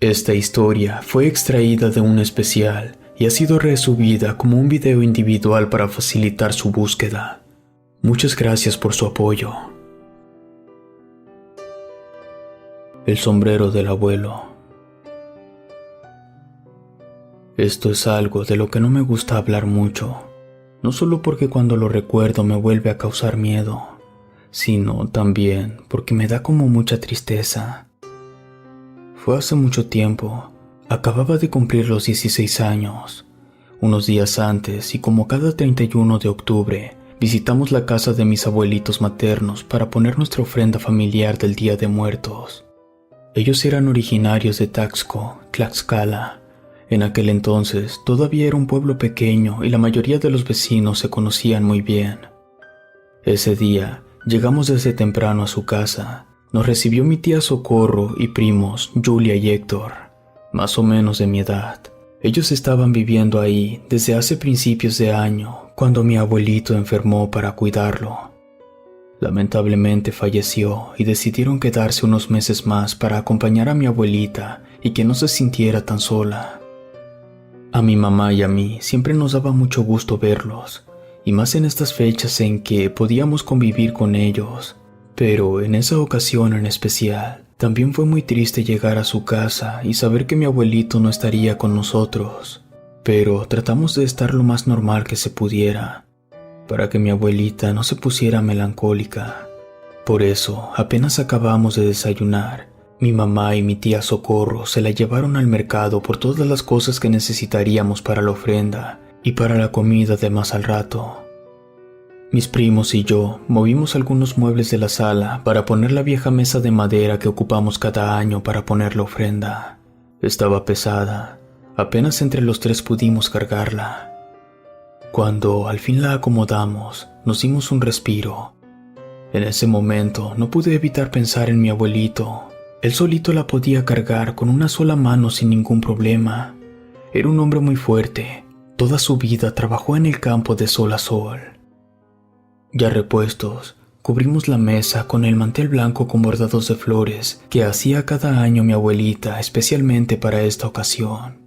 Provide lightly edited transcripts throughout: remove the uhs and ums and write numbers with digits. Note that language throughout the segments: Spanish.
Esta historia fue extraída de un especial y ha sido resubida como un video individual para facilitar su búsqueda. Muchas gracias por su apoyo. El sombrero del abuelo. Esto es algo de lo que no me gusta hablar mucho, no solo porque cuando lo recuerdo me vuelve a causar miedo, sino también porque me da como mucha tristeza. Fue hace mucho tiempo, acababa de cumplir los 16 años. Unos días antes, y como cada 31 de octubre, visitamos la casa de mis abuelitos maternos para poner nuestra ofrenda familiar del Día de Muertos. Ellos eran originarios de Taxco, Tlaxcala. En aquel entonces todavía era un pueblo pequeño y la mayoría de los vecinos se conocían muy bien. Ese día llegamos desde temprano a su casa. Nos recibió mi tía Socorro y primos Julia y Héctor, más o menos de mi edad. Ellos estaban viviendo ahí desde hace principios de año, cuando mi abuelito enfermó para cuidarlo. Lamentablemente falleció y decidieron quedarse unos meses más para acompañar a mi abuelita y que no se sintiera tan sola. A mi mamá y a mí siempre nos daba mucho gusto verlos, y más en estas fechas en que podíamos convivir con ellos. Pero en esa ocasión en especial, también fue muy triste llegar a su casa y saber que mi abuelito no estaría con nosotros. Pero tratamos de estar lo más normal que se pudiera, para que mi abuelita no se pusiera melancólica. Por eso, apenas acabamos de desayunar, mi mamá y mi tía Socorro se la llevaron al mercado por todas las cosas que necesitaríamos para la ofrenda y para la comida de más al rato. Mis primos y yo movimos algunos muebles de la sala para poner la vieja mesa de madera que ocupamos cada año para poner la ofrenda. Estaba pesada, apenas entre los tres pudimos cargarla. Cuando al fin la acomodamos, nos dimos un respiro. En ese momento no pude evitar pensar en mi abuelito. Él solito la podía cargar con una sola mano sin ningún problema. Era un hombre muy fuerte. Toda su vida trabajó en el campo de sol a sol. Ya repuestos, cubrimos la mesa con el mantel blanco con bordados de flores que hacía cada año mi abuelita especialmente para esta ocasión.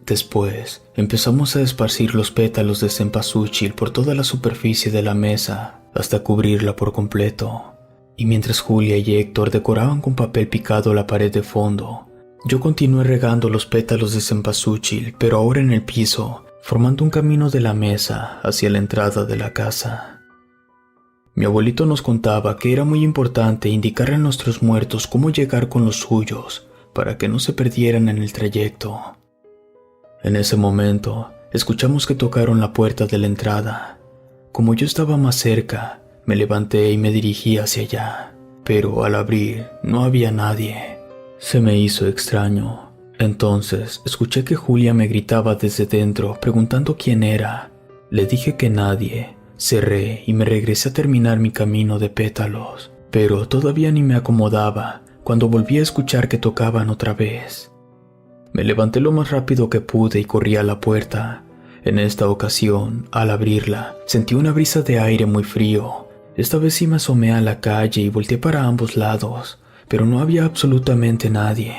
Después, empezamos a esparcir los pétalos de cempasúchil por toda la superficie de la mesa hasta cubrirla por completo. Y mientras Julia y Héctor decoraban con papel picado la pared de fondo, yo continué regando los pétalos de cempasúchil, pero ahora en el piso, formando un camino de la mesa hacia la entrada de la casa. Mi abuelito nos contaba que era muy importante indicarle a nuestros muertos cómo llegar con los suyos para que no se perdieran en el trayecto. En ese momento, escuchamos que tocaron la puerta de la entrada. Como yo estaba más cerca, me levanté y me dirigí hacia allá, pero al abrir no había nadie. Se me hizo extraño. Entonces escuché que Julia me gritaba desde dentro preguntando quién era. Le dije que nadie. Cerré y me regresé a terminar mi camino de pétalos, pero todavía ni me acomodaba cuando volví a escuchar que tocaban otra vez. Me levanté lo más rápido que pude y corrí a la puerta. En esta ocasión, al abrirla, sentí una brisa de aire muy frío. Esta vez sí me asomé a la calle y volteé para ambos lados, pero no había absolutamente nadie.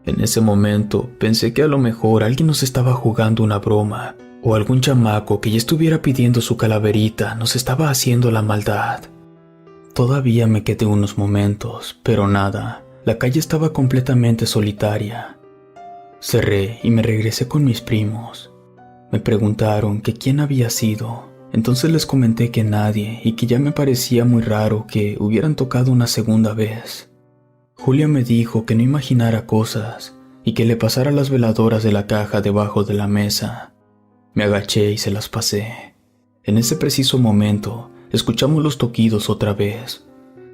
En ese momento pensé que a lo mejor alguien nos estaba jugando una broma, o algún chamaco que ya estuviera pidiendo su calaverita nos estaba haciendo la maldad. Todavía me quedé unos momentos, pero nada, la calle estaba completamente solitaria. Cerré y me regresé con mis primos. Me preguntaron que quién había sido, entonces les comenté que nadie y que ya me parecía muy raro que hubieran tocado una segunda vez. Julia me dijo que no imaginara cosas y que le pasara las veladoras de la caja debajo de la mesa. Me agaché y se las pasé. En ese preciso momento, escuchamos los toquidos otra vez,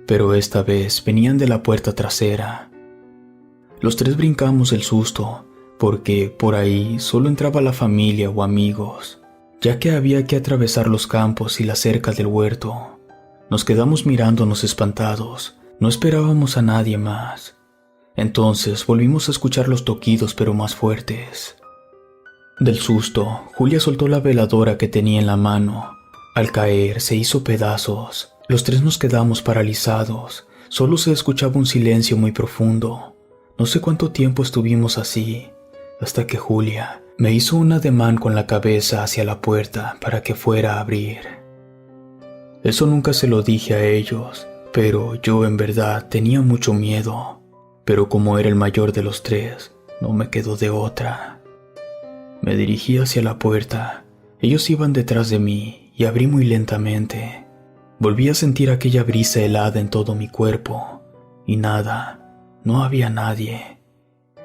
pero esta vez venían de la puerta trasera. Los tres brincamos del susto, porque por ahí solo entraba la familia o amigos, ya que había que atravesar los campos y la cerca del huerto. Nos quedamos mirándonos espantados, no esperábamos a nadie más. Entonces volvimos a escuchar los toquidos pero más fuertes. Del susto, Julia soltó la veladora que tenía en la mano. Al caer, se hizo pedazos. Los tres nos quedamos paralizados. Solo se escuchaba un silencio muy profundo. No sé cuánto tiempo estuvimos así, hasta que Julia me hizo un ademán con la cabeza hacia la puerta para que fuera a abrir. Eso nunca se lo dije a ellos, pero yo en verdad tenía mucho miedo. Pero como era el mayor de los tres, no me quedó de otra. Me dirigí hacia la puerta. Ellos iban detrás de mí y abrí muy lentamente. Volví a sentir aquella brisa helada en todo mi cuerpo. Y nada, no había nadie.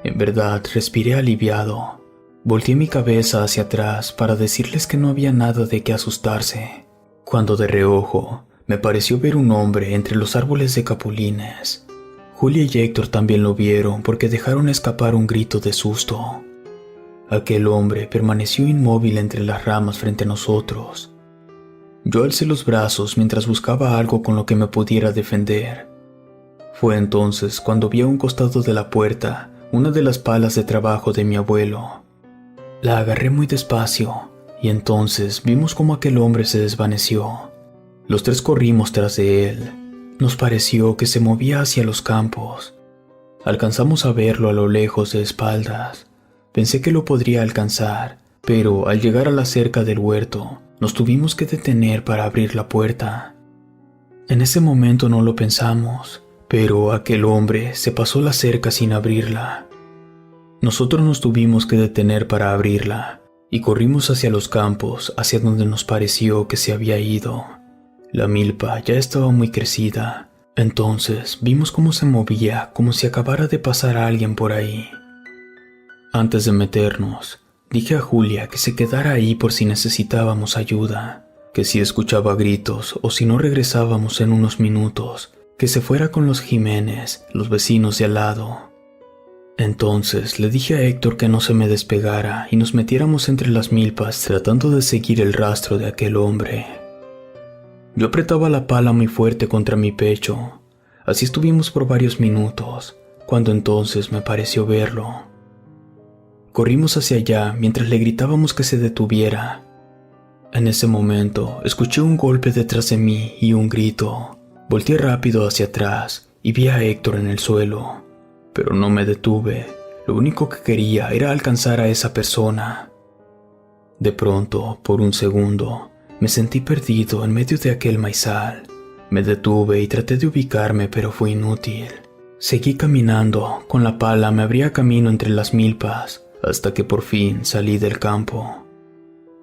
En verdad, respiré aliviado. Volteé mi cabeza hacia atrás para decirles que no había nada de qué asustarse, cuando de reojo me pareció ver un hombre entre los árboles de capulines. Julia y Héctor también lo vieron porque dejaron escapar un grito de susto. Aquel hombre permaneció inmóvil entre las ramas frente a nosotros. Yo alcé los brazos mientras buscaba algo con lo que me pudiera defender. Fue entonces cuando vi a un costado de la puerta una de las palas de trabajo de mi abuelo. La agarré muy despacio y entonces vimos cómo aquel hombre se desvaneció. Los tres corrimos tras de él. Nos pareció que se movía hacia los campos. Alcanzamos a verlo a lo lejos de espaldas. Pensé que lo podría alcanzar, pero al llegar a la cerca del huerto, nos tuvimos que detener para abrir la puerta. En ese momento no lo pensamos, pero aquel hombre se pasó la cerca sin abrirla. Nosotros nos tuvimos que detener para abrirla y corrimos hacia los campos, hacia donde nos pareció que se había ido. La milpa ya estaba muy crecida, entonces vimos cómo se movía como si acabara de pasar a alguien por ahí. Antes de meternos, dije a Julia que se quedara ahí por si necesitábamos ayuda, que si escuchaba gritos o si no regresábamos en unos minutos, que se fuera con los Jiménez, los vecinos de al lado. Entonces le dije a Héctor que no se me despegara y nos metiéramos entre las milpas tratando de seguir el rastro de aquel hombre. Yo apretaba la pala muy fuerte contra mi pecho. Así estuvimos por varios minutos, cuando entonces me pareció verlo. Corrimos hacia allá mientras le gritábamos que se detuviera. En ese momento escuché un golpe detrás de mí y un grito. Volteé rápido hacia atrás y vi a Héctor en el suelo, pero no me detuve. Lo único que quería era alcanzar a esa persona. De pronto, por un segundo, me sentí perdido en medio de aquel maizal. Me detuve y traté de ubicarme, pero fue inútil. Seguí caminando, con la pala me abría camino entre las milpas, hasta que por fin salí del campo.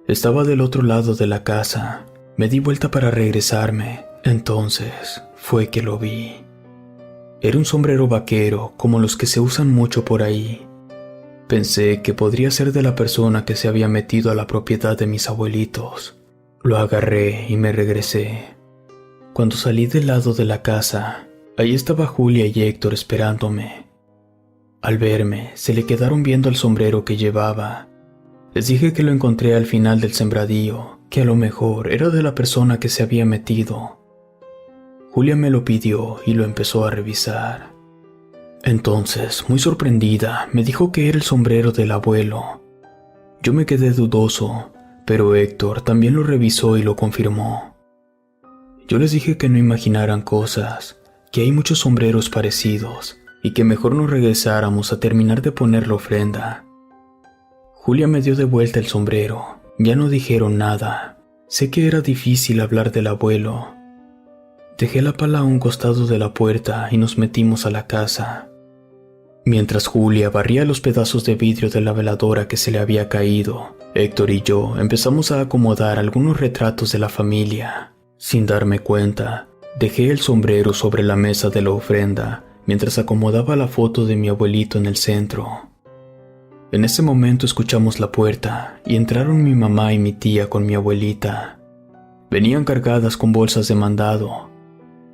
Estaba del otro lado de la casa. Me di vuelta para regresarme. Entonces fue que lo vi. Era un sombrero vaquero, como los que se usan mucho por ahí. Pensé que podría ser de la persona que se había metido a la propiedad de mis abuelitos. Lo agarré y me regresé. Cuando salí del lado de la casa, ahí estaba Julia y Héctor esperándome. Al verme, se le quedaron viendo el sombrero que llevaba. Les dije que lo encontré al final del sembradío, que a lo mejor era de la persona que se había metido. Julia me lo pidió y lo empezó a revisar. Entonces, muy sorprendida, me dijo que era el sombrero del abuelo. Yo me quedé dudoso, pero Héctor también lo revisó y lo confirmó. Yo les dije que no imaginaran cosas, que hay muchos sombreros parecidos, y que mejor nos regresáramos a terminar de poner la ofrenda. Julia me dio de vuelta el sombrero. Ya no dijeron nada. Sé que era difícil hablar del abuelo. Dejé la pala a un costado de la puerta y nos metimos a la casa. Mientras Julia barría los pedazos de vidrio de la veladora que se le había caído, Héctor y yo empezamos a acomodar algunos retratos de la familia. Sin darme cuenta, dejé el sombrero sobre la mesa de la ofrenda mientras acomodaba la foto de mi abuelito en el centro. En ese momento escuchamos la puerta y entraron mi mamá y mi tía con mi abuelita. Venían cargadas con bolsas de mandado.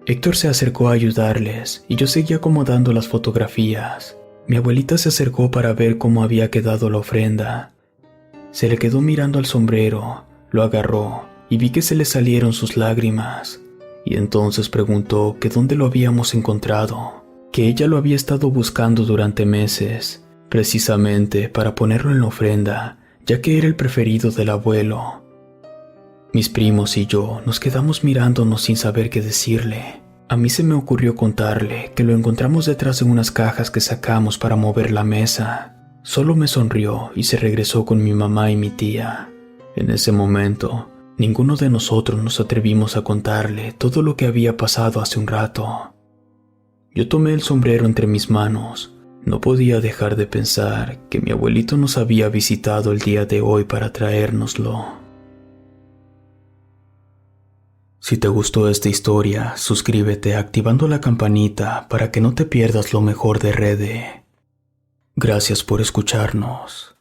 Héctor se acercó a ayudarles y yo seguía acomodando las fotografías. Mi abuelita se acercó para ver cómo había quedado la ofrenda. Se le quedó mirando al sombrero, lo agarró y vi que se le salieron sus lágrimas. Y entonces preguntó que dónde lo habíamos encontrado, que ella lo había estado buscando durante meses, precisamente para ponerlo en la ofrenda, ya que era el preferido del abuelo. Mis primos y yo nos quedamos mirándonos sin saber qué decirle. A mí se me ocurrió contarle que lo encontramos detrás de unas cajas que sacamos para mover la mesa. Solo me sonrió y se regresó con mi mamá y mi tía. En ese momento, ninguno de nosotros nos atrevimos a contarle todo lo que había pasado hace un rato. Yo tomé el sombrero entre mis manos. No podía dejar de pensar que mi abuelito nos había visitado el día de hoy para traérnoslo. Si te gustó esta historia, suscríbete activando la campanita para que no te pierdas lo mejor de Rede. Gracias por escucharnos.